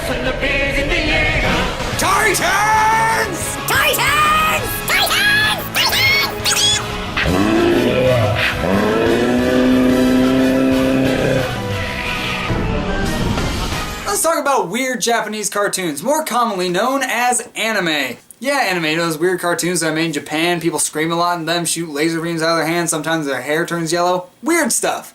when the beer's in the air. Titans! Titans! Titans! Let's talk about weird Japanese cartoons, more commonly known as anime. Yeah, anime, those weird cartoons that are made in Japan, people scream a lot in them, shoot laser beams out of their hands, sometimes their hair turns yellow. Weird stuff.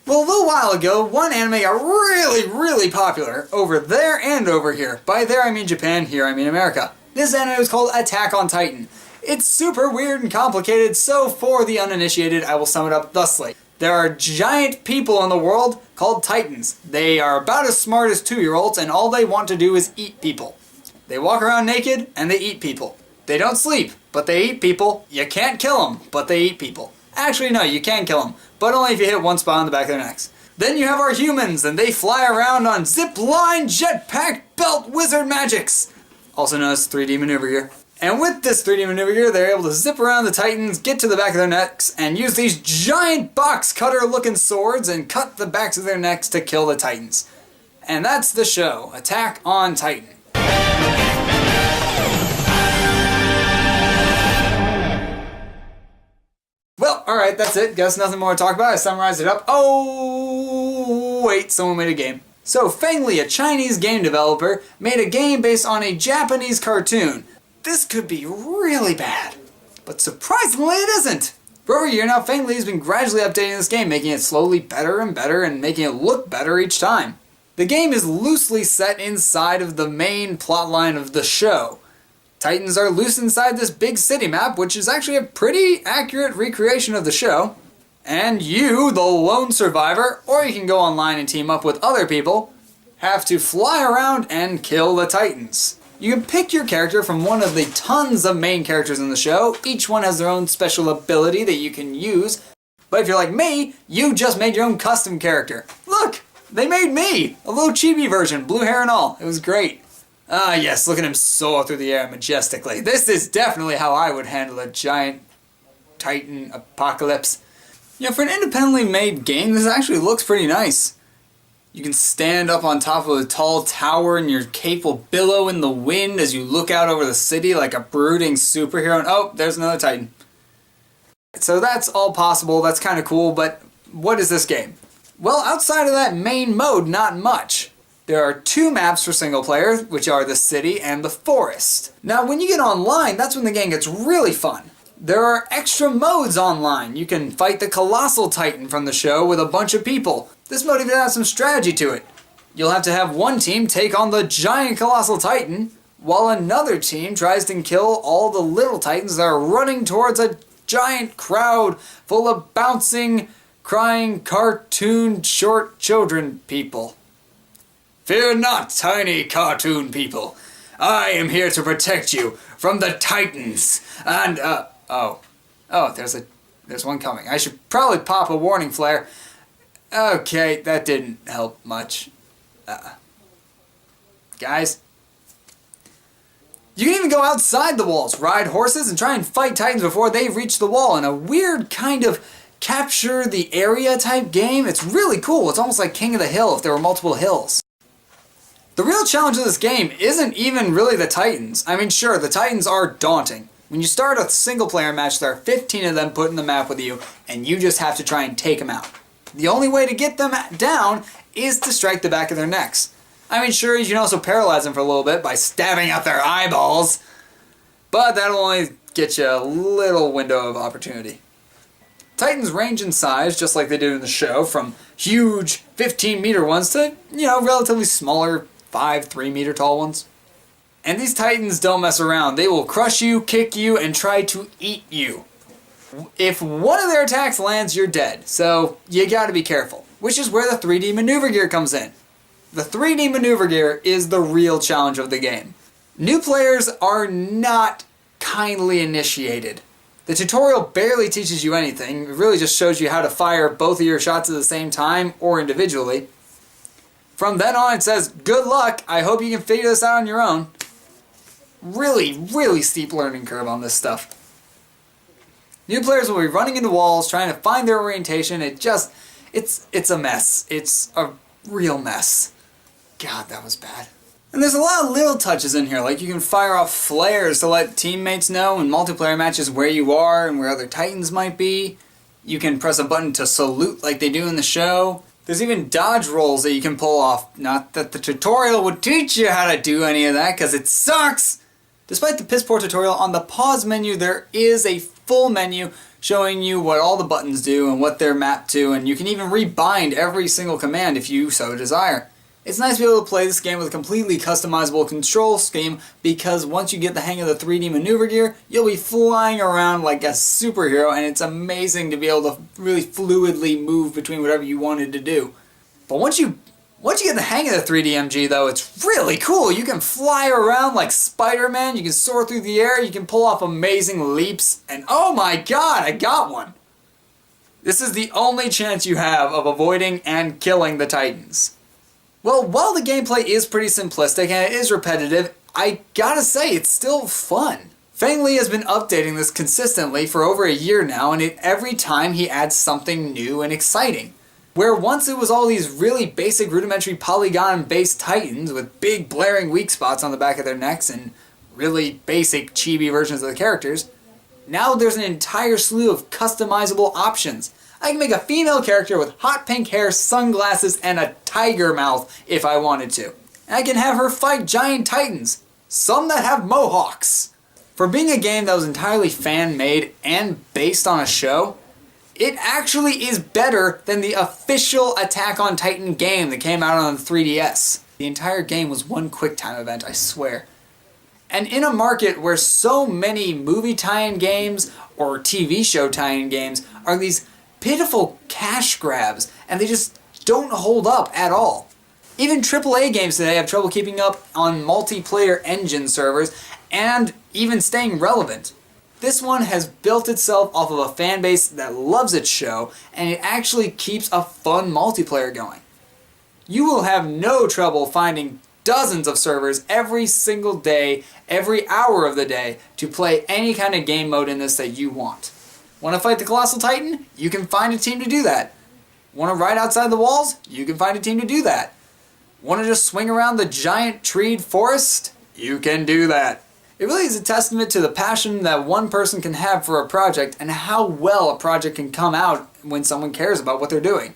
Well, a little while ago, one anime got really popular over there and over here. By there I mean Japan, here I mean America. This anime was called Attack on Titan. It's super weird and complicated, so for the uninitiated, I will sum it up thusly. There are giant people in the world called Titans. They are about as smart as 2-year-olds, and all they want to do is eat people. They walk around naked, and they eat people. They don't sleep, but they eat people. You can't kill them, but they eat people. Actually, no, you can kill them, but only if you hit one spot on the back of their necks. Then you have our humans, and they fly around on zip-line, jetpack, belt, wizard magics. Also known as 3D maneuver gear. And with this 3D maneuver gear, they're able to zip around the Titans, get to the back of their necks, and use these giant box cutter looking swords and cut the backs of their necks to kill the Titans. And that's the show, Attack on Titan. Well, alright, that's it. Guess nothing more to talk about. I summarized it up. Oh, wait, someone made a game. So, Fengli, a Chinese game developer, made a game based on a Japanese cartoon. This could be really bad. But surprisingly, it isn't. For over a year now, Fengli has been gradually updating this game, making it slowly better and better and making it look better each time. The game is loosely set inside of the main plotline of the show. Titans are loose inside this big city map, which is actually a pretty accurate recreation of the show. And you, the lone survivor, or you can go online and team up with other people, have to fly around and kill the Titans. You can pick your character from one of the tons of main characters in the show. Each one has their own special ability that you can use. But if you're like me, you just made your own custom character. Look! They made me! A little chibi version, blue hair and all. It was great. Ah yes, look at him soar through the air majestically. This is definitely how I would handle a giant Titan apocalypse. You know, for an independently made game, this actually looks pretty nice. You can stand up on top of a tall tower and your cape will billow in the wind as you look out over the city like a brooding superhero. And oh, there's another Titan. So that's all possible, that's kind of cool, but what is this game? Well, outside of that main mode, not much. There are 2 maps for single player, which are the city and the forest. Now, when you get online, that's when the game gets really fun. There are extra modes online. You can fight the Colossal Titan from the show with a bunch of people. This mode even has some strategy to it. You'll have to have one team take on the giant Colossal Titan, while another team tries to kill all the little Titans that are running towards a giant crowd full of bouncing, crying, cartoon, short children people. Fear not, tiny cartoon people. I am here to protect you from the Titans. And, there's one coming. I should probably pop a warning flare. Okay, that didn't help much. Guys? You can even go outside the walls, ride horses, and try and fight Titans before they reach the wall in a weird kind of capture the area type game. It's really cool. It's almost like King of the Hill if there were multiple hills. The real challenge of this game isn't even really the Titans. I mean, sure, the Titans are daunting. When you start a single player match, there are 15 of them put in the map with you, and you just have to try and take them out. The only way to get them down is to strike the back of their necks. I mean, sure, you can also paralyze them for a little bit by stabbing out their eyeballs, but that'll only get you a little window of opportunity. Titans range in size, just like they do in the show, from huge 15-meter ones to, relatively smaller 3-meter tall ones. And these Titans don't mess around. They will crush you, kick you, and try to eat you. If one of their attacks lands, you're dead. So you gotta be careful. Which is where the 3D maneuver gear comes in. The 3D maneuver gear is the real challenge of the game. New players are not kindly initiated. The tutorial barely teaches you anything. It really just shows you how to fire both of your shots at the same time or individually. From then on, it says, good luck, I hope you can figure this out on your own. Really steep learning curve on this stuff. New players will be running into walls, trying to find their orientation. It's a mess. It's a real mess. God, that was bad. And there's a lot of little touches in here, like you can fire off flares to let teammates know in multiplayer matches where you are and where other Titans might be. You can press a button to salute like they do in the show. There's even dodge rolls that you can pull off. Not that the tutorial would teach you how to do any of that, because it sucks! Despite the piss poor tutorial, on the pause menu there is a full menu showing you what all the buttons do and what they're mapped to, and you can even rebind every single command if you so desire. It's nice to be able to play this game with a completely customizable control scheme, because once you get the hang of the 3D maneuver gear, you'll be flying around like a superhero, and it's amazing to be able to really fluidly move between whatever you wanted to do. But once you get the hang of the 3D MG though, it's really cool. You can fly around like Spider-Man, you can soar through the air, you can pull off amazing leaps, and oh my god, I got one! This is the only chance you have of avoiding and killing the Titans. Well, while the gameplay is pretty simplistic and it is repetitive, I gotta say, it's still fun. Feng Li has been updating this consistently for over a year now, and every time he adds something new and exciting. Where once it was all these really basic rudimentary polygon-based Titans with big blaring weak spots on the back of their necks and really basic chibi versions of the characters, now there's an entire slew of customizable options. I can make a female character with hot pink hair, sunglasses, and a tiger mouth if I wanted to. And I can have her fight giant titans, some that have mohawks. For being a game that was entirely fan-made and based on a show, it actually is better than the official Attack on Titan game that came out on the 3DS. The entire game was one QuickTime event, I swear. And in a market where so many movie tie-in games or TV show tie-in games are these pitiful cash grabs, and they just don't hold up at all. Even AAA games today have trouble keeping up on multiplayer engine servers and even staying relevant. This one has built itself off of a fan base that loves its show, and it actually keeps a fun multiplayer going. You will have no trouble finding dozens of servers every single day, every hour of the day, to play any kind of game mode in this that you want. Want to fight the Colossal Titan? You can find a team to do that. Want to ride outside the walls? You can find a team to do that. Want to just swing around the giant treed forest? You can do that. It really is a testament to the passion that one person can have for a project and how well a project can come out when someone cares about what they're doing.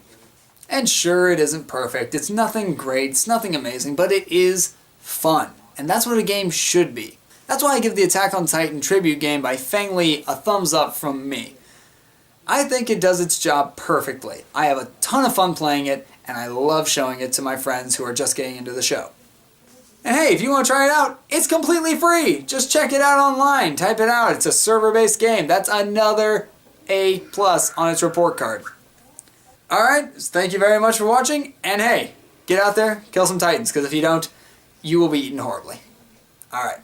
And sure, it isn't perfect, it's nothing great, it's nothing amazing, but it is fun. And that's what a game should be. That's why I give the Attack on Titan tribute game by Feng Li a thumbs up from me. I think it does its job perfectly. I have a ton of fun playing it, and I love showing it to my friends who are just getting into the show. And hey, if you want to try it out, it's completely free! Just check it out online, type it out, it's a server-based game. That's another A+ on its report card. Alright, thank you very much for watching, and hey, get out there, kill some Titans, because if you don't, you will be eaten horribly. Alright.